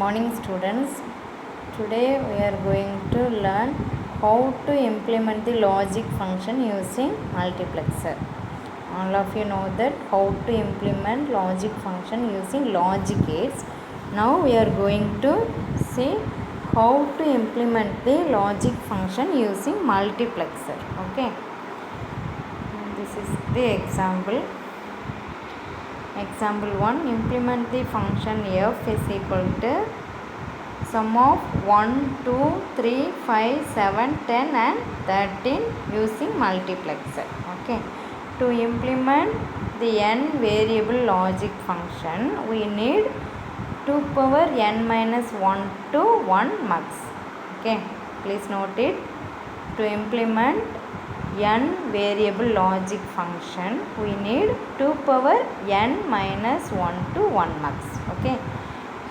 Morning students. Today we are going to learn how to implement the logic function using multiplexer. All of you know that how to implement logic function using logic gates. Now we are going to see how to implement the logic function using multiplexer. Okay. This is the example. Example 1, implement the function f is equal to sum of 1, 2, 3, 5, 7, 10 and 13 using multiplexer. Okay. To implement the n variable logic function, we need 2 power n minus 1 to 1 mux. Okay. Please note it. To implement n variable logic function, we need 2 power n minus 1 to 1 mux. Okay.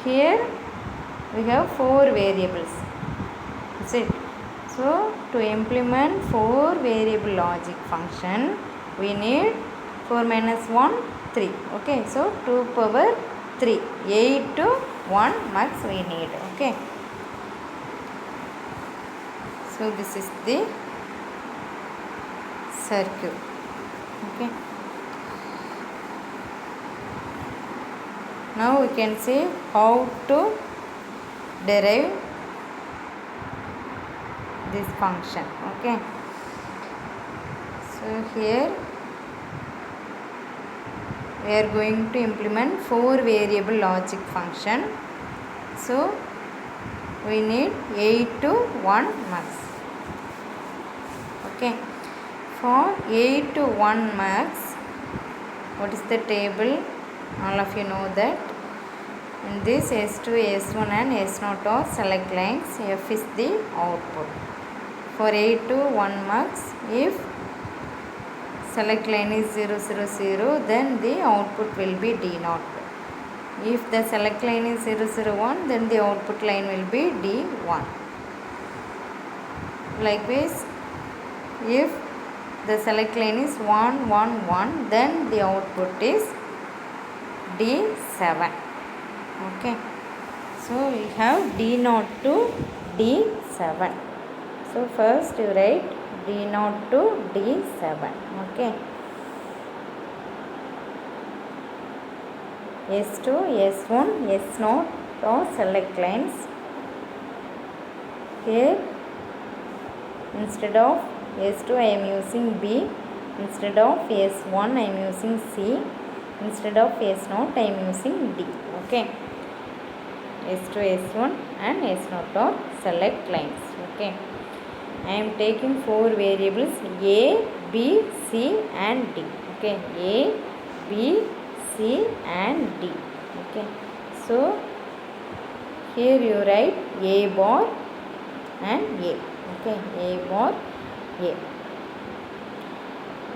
Here we have 4 variables. That's it. So to implement 4 variable logic function, we need 4 minus 1 3. Okay. So 2 power 3 8 to 1 mux we need. Okay. So this is the circle. Okay. Now we can see how to derive this function. Okay. So here we are going to implement 4 variable logic function. So we need 8 to 1 mux. Okay. For 8 to 1 mux, what is the table? All of you know that. In this S2, S1 and S0 are select lines. F is the output. For 8 to 1 mux, if select line is 0, 0, 0, then the output will be D0. If the select line is 0, 0, 1, then the output line will be D1. Likewise, if the select line is 1, 1, 1, then the output is D7. Okay. So we have D0 to D7. So first you write D0 to D7. Okay. S2, S1, S0 are select lines. Here instead of S2 I am using B, instead of S1 I am using C, instead of S0 I am using D. Okay. S2, S1 and S0 are select lines. Okay. I am taking 4 variables A, B, C and D. Okay. A, B, C and D. Okay. So here you write A bar and A. Okay. A bar, A.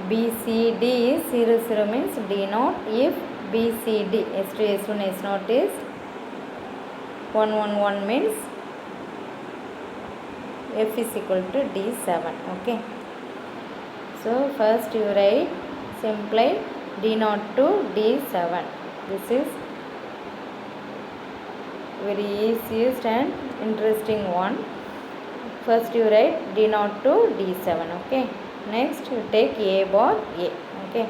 B, C, D is 0, 0 means D0. If B, C, D, S2, S1, S0 is 1, 1, 1 means F is equal to D7. Okay. So first you write simply D0 to D7. This is very easiest and interesting one. First you write D0 to D7. Okay. Next you take A bar A. Okay.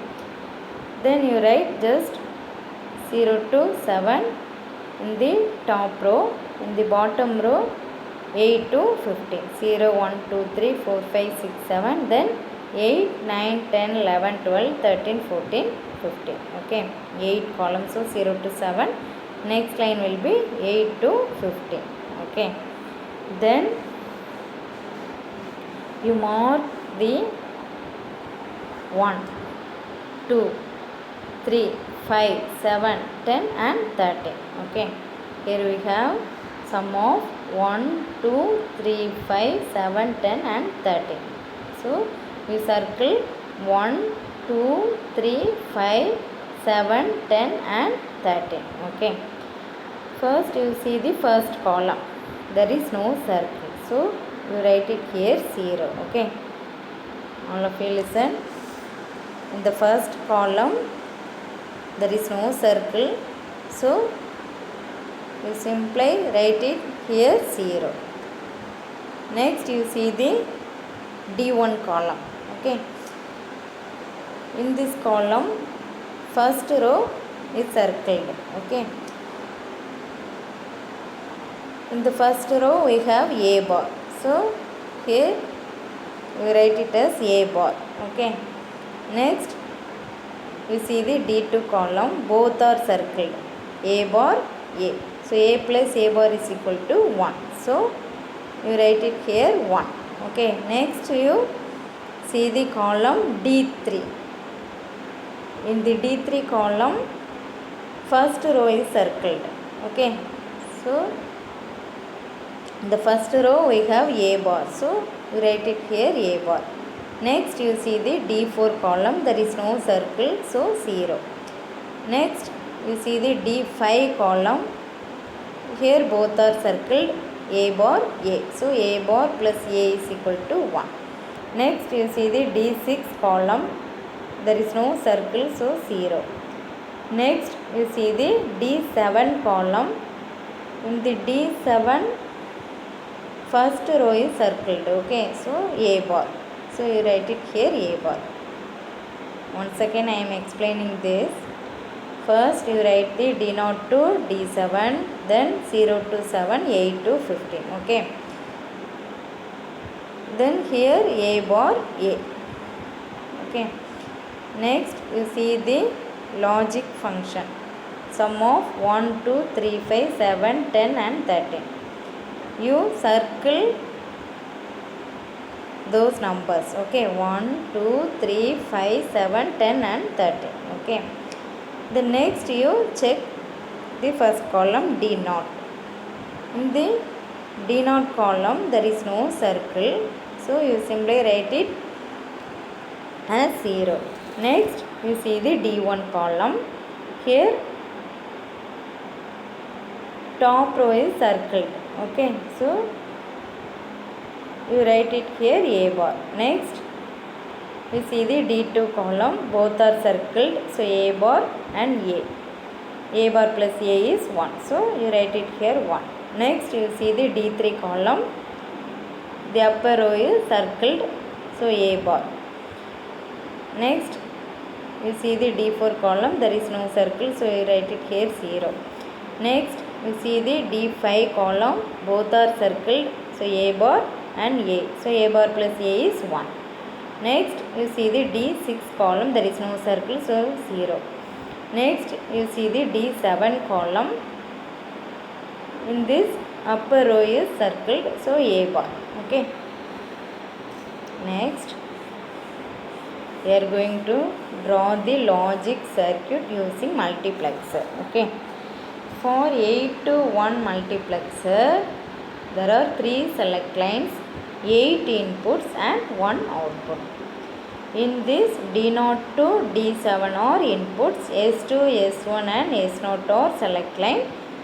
Then you write just 0 to 7 in the top row. In the bottom row 8 to 15. 0, 1, 2, 3, 4, 5, 6, 7. Then 8, 9, 10, 11, 12, 13, 14, 15. Okay. 8 columns. So 0 to 7. Next line will be 8 to 15. Okay. Then you mark the 1, 2, 3, 5, 7, 10 and 13. Okay. Here we have sum of 1, 2, 3, 5, 7, 10 and 13. So we circle 1, 2, 3, 5, 7, 10 and 13. Okay. First you see the first column. There is no circle. So you write it here 0. Okay. All of you listen. In the first column there is no circle. So you simply write it here 0. Next you see the D1 column. Okay, in this column first row is circled. Okay, in the first row we have A bar, so here we write it as A bar. Okay, next you see the D2 column, both are circled, A bar A, so A plus A bar is equal to 1, so you write it here 1. Okay, next you see the column D3. In the D3 column first row is circled. Okay, so in the first row we have A bar, so you write it here A bar. Next you see the D4 column, there is no circle, so 0. Next you see the D5 column, here both are circled, A bar A, so A bar plus A is equal to 1. Next you see the D6 column, there is no circle, so 0. Next you see the D7 column, in the D7 first row is circled. Okay, so A bar, so you write it here A bar. Once again I am explaining this. First you write the D0 to D7, then 0 to 7, 8 to 15. Okay, then here A bar A. Okay, next you see the logic function, sum of 1, 2, 3, 5, 7, 10 and 13. You circle those numbers. Okay, 1, 2, 3, 5, 7, 10 and 13. Okay, the next you check the first column D0. In the D0 column there is no circle, so you simply write it as 0. Next you see the D1 column, here top row is circled. Okay, so you write it here A bar. Next you see the D2 column, both are circled, so A bar and A bar plus A is 1, so you write it here 1. Next you see the D3 column, the upper row is circled, so A bar. Next you see the D4 column, there is no circle, so you write it here 0. Next you see the D5 column, both are circled, so A bar and A, so A bar plus A is 1. Next you see the D6 column, there is no circle, so 0. Next you see the D7 column, in this upper row is circled, so A bar. Okay, next we are going to draw the logic circuit using multiplexer. Okay, for 8 to 1 multiplexer there are 3 select lines, 8 inputs and 1 output. In this D0 to D7 are inputs, S2, S1 and S0 are select line,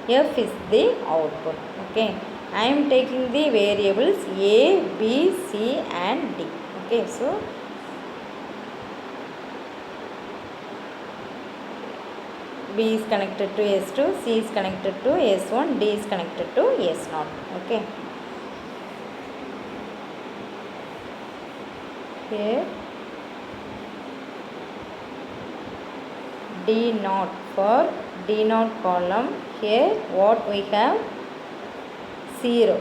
F is the output. Okay, I am taking the variables A, B, C and D. Okay, so B is connected to S2, C is connected to S1, D is connected to S0. Okay, here D0, for D0 column, here what we have 0,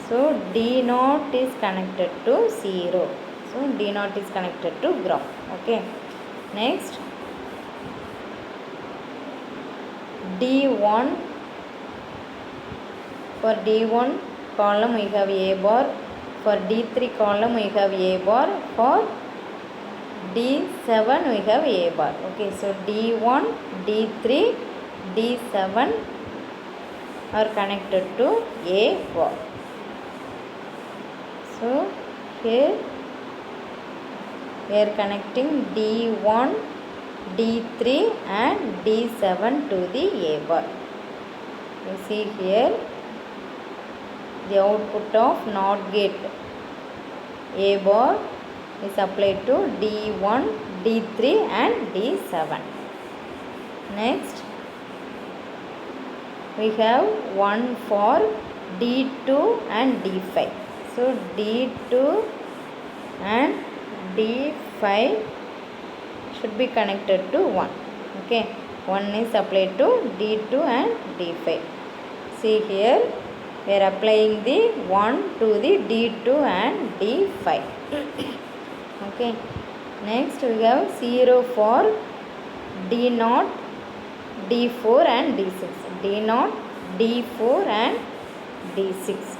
so D0 is connected to 0, so D0 is connected to ground. Okay, next D1, for D1 column we have A bar, for D3 column we have A bar, for D7 we have A bar. Okay, so D1, D3, D7 are connected to A bar. So here we are connecting D1, D3 and D7 to the A bar. You see here the output of NOT gate A bar is applied to D1, D3 and D7. Next we have one for D2 and D5. So D2 and D5 should be connected to 1. Okay, 1 is applied to D2 and D5. See here, we are applying the 1 to the D2 and D5. Okay, next we have 0 for D0, D4 and D6. D0, D4 and D6.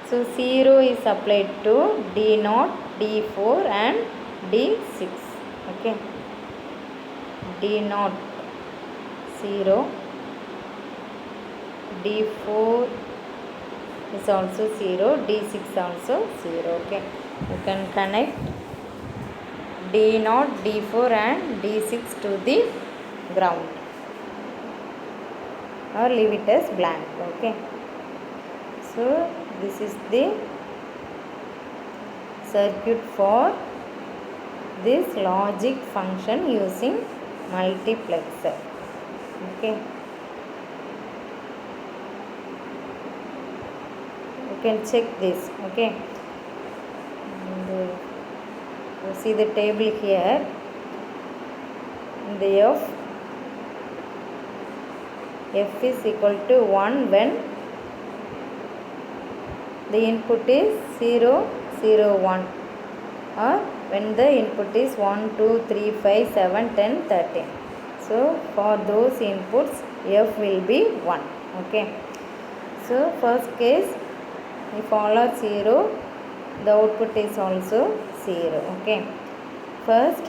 So 0 is applied to D0, D4 and D6. Okay, D0 0, D4 is also 0, D6 also 0. Okay, you can connect D0, D4 and D6 to the ground or leave it as blank. Okay, so this is the circuit for this logic function using multiplexer. Okay, you can check this. Okay, and you see the table here. The f is equal to 1 when the input is 0, 0, 1, or when the input is 1, 2, 3, 5, 7, 10, 13. So for those inputs f will be 1. Okay, so first case, if all are 0, the output is also 0. Okay, first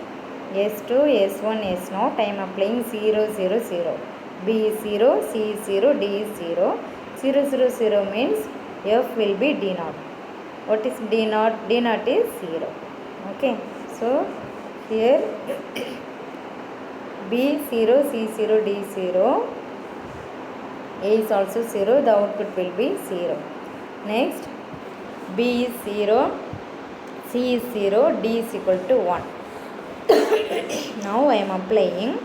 S2, S1, S0, I am applying 0, 0, 0. B is 0, C is 0, D is 0. 0, 0, 0 means f will be D0. What is D0? D0 is 0. Okay, so here B 0, C 0, D 0, A is also 0, the output will be 0. Next, B is 0, C is 0, D is equal to 1. Now I am applying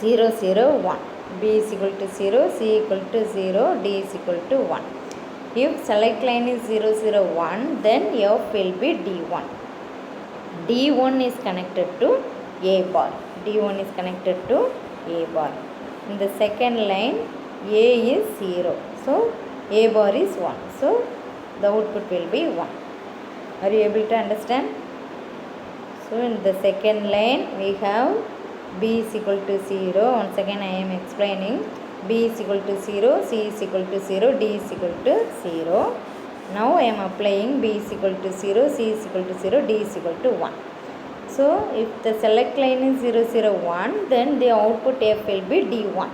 0, 0, 1. B is equal to 0, C equal to 0, D is equal to 1. If select line is 0, 0, 1, then f will be D1. D1 is connected to A bar. D1 is connected to A bar. In the second line, A is 0. So A bar is 1. So the output will be 1. Are you able to understand? So in the second line, we have B is equal to 0. Once again I am explaining. B is equal to 0, C is equal to 0, D is equal to 0. Now I am applying B is equal to 0, C is equal to 0, D is equal to 1. So if the select line is 0, 0, 1, then the output F will be D1.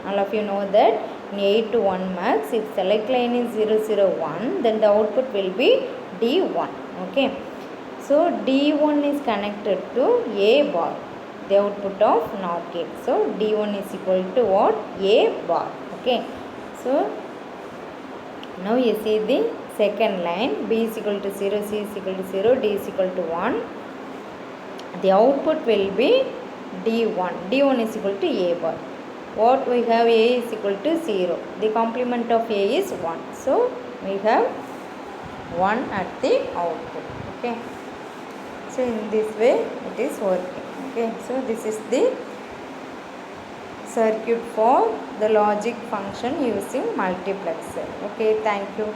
All of you know that in 8 to 1 marks, if select line is 0, 0, 1, then the output will be D1. Okay. So D1 is connected to A bar, the output of NOT gate. So D1 is equal to what? A bar. Okay. So now you see the second line. B is equal to 0, C is equal to 0, D is equal to 1. The output will be D1. D1 is equal to A bar. What we have? A is equal to 0. The complement of A is 1. So we have 1 at the output. Okay. So in this way it is working. Okay. So this is the circuit for the logic function using multiplexer. Okay. Thank you.